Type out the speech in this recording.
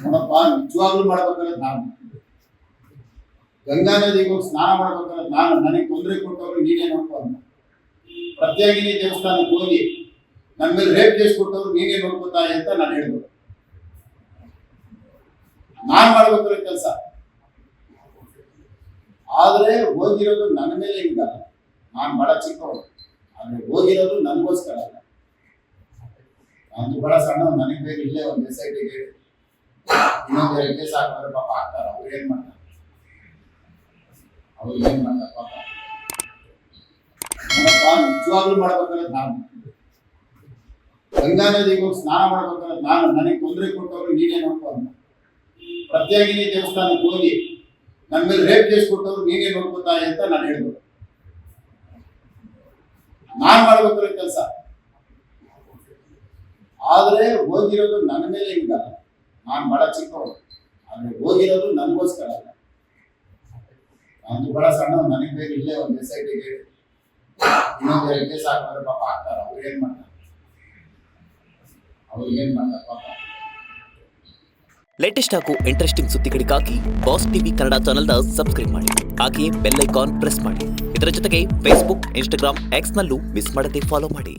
ನೋಡಪ್ಪ, ನಿಜವಾಗ್ಲೂ ಮಾಡ್ಬೇಕಾದ್ರೆ ನಾನು ಗಂಗಾ ನದಿಗೆ ಹೋಗಿ ಸ್ನಾನ ಮಾಡ್ಬೇಕಾದ್ರೆ ನಾನು ನನಗೆ ತೊಂದರೆ ಕೊಟ್ಟವ್ರು ನೀನೇ ನೋಡ್ಕೊ ಅಂತ. ಪ್ರತ್ಯೇಕಿನಿ ದೇವಸ್ಥಾನಕ್ಕೆ ಹೋಗಿ ನನ್ನ ಮೇಲೆ ರೇಪ್ ಕೇಸ್ ಕೊಟ್ಟವ್ರು ನೀನೇ ನೋಡ್ಕೊತಾ ಅಂತ ನಾನು ಹೇಳಿದ್ರು. ನಾನ್ ಮಾಡ್ಬೇಕಾದ್ರೆ ಕೆಲಸ, ಆದ್ರೆ ಹೋಗಿರೋದು ನನ್ನ ಮೇಲೆ ಇಲ್ಲ. ನಾನು ಬಹಳ ಚಿಕ್ಕವಳು, ಆದ್ರೆ ಹೋಗಿರೋದು ನನಗೋಸ್ಕರ ಅಲ್ಲ. ನಾನು ಬಹಳ ಸಣ್ಣ, ನನಗೆ ಬೇರೆ ಇಲ್ಲೇ ಒಂದು SITಗೆ ಇನ್ನೊಂದು 2 ಕೇಸ್ ಹಾಕಿದ್ರೆ ಪಾಪ ಆಗ್ತಾರ. ಅವ್ರು ಏನ್ ಮಾಡ್ತಾರೆ ಪಾಪ. ನೋಡಪ್ಪ, ನಿಜವಾಗ್ಲೂ ಮಾಡ್ಬೇಕಾದ್ರೆ ನಾನು ಗಂಗಾ ನದಿಗೆ ಹೋಗಿ ಸ್ನಾನ ಮಾಡ್ಬೇಕಾದ್ರೆ ನಾನು ನನಗೆ ತೊಂದರೆ ಕೊಟ್ಟವ್ರು ನೀನೇ ನೋಡ್ಕೊ ಅಂತ. ಪ್ರತ್ಯೇಕಿನಿ ದೇವಸ್ಥಾನಕ್ಕೆ ಹೋಗಿ ನನ್ನ ಮೇಲೆ ರೇಪ್ ಕೇಸ್ ಕೊಟ್ಟವ್ರು ನೀನೇ ನೋಡ್ಕೊತಾ ಅಂತ ನಾನು ಹೇಳಿದ್ರು. ನಾನ್ ಮಾಡ್ಬೇಕಾದ್ರೆ ಕೆಲಸ, ಆದ್ರೆ ಹೋಗಿರೋದು ನನ್ನ ಮೇಲೆ ಇಲ್ಲ. ನಾನು ಬಹಳ ಚಿಕ್ಕವಳು, ಆದ್ರೆ ಹೋಗಿರೋದು ನನಗೋಸ್ಕರ ಅಲ್ಲ. ನಾನು ಬಹಳ ಸಣ್ಣ, ನನಗೆ ಬೇರೆ ಇಲ್ಲೇ ಒಂದು SITಗೆ ಇನ್ನೊಂದು 2 ಕೇಸ್ ಹಾಕಿದ್ರೆ ಪಾಪ ಆಗ್ತಾರ. ಅವ್ರು ಏನ್ ಮಾಡ್ತಾರೆ ಪಾಪ. ಲೇಟೆಸ್ಟ್ ಹಾಗೂ ಇಂಟ್ರೆಸ್ಟಿಂಗ್ ಸುದ್ದಿಗಳಿಗಾಗಿ ಬಾಸ್ ಟಿವಿ ಕನ್ನಡ ಚಾನೆಲ್ನ ಸಬ್ಸ್ಕ್ರೈಬ್ ಮಾಡಿ. ಹಾಗೆಯೇ ಬೆಲ್ ಐಕಾನ್ ಪ್ರೆಸ್ ಮಾಡಿ. ಇದರ ಜೊತೆಗೆ ಫೇಸ್ಬುಕ್, ಇನ್ಸ್ಟಾಗ್ರಾಮ್, ಎಕ್ಸ್ನಲ್ಲೂ ಮಿಸ್ ಮಾಡದೆ ಫಾಲೋ ಮಾಡಿ.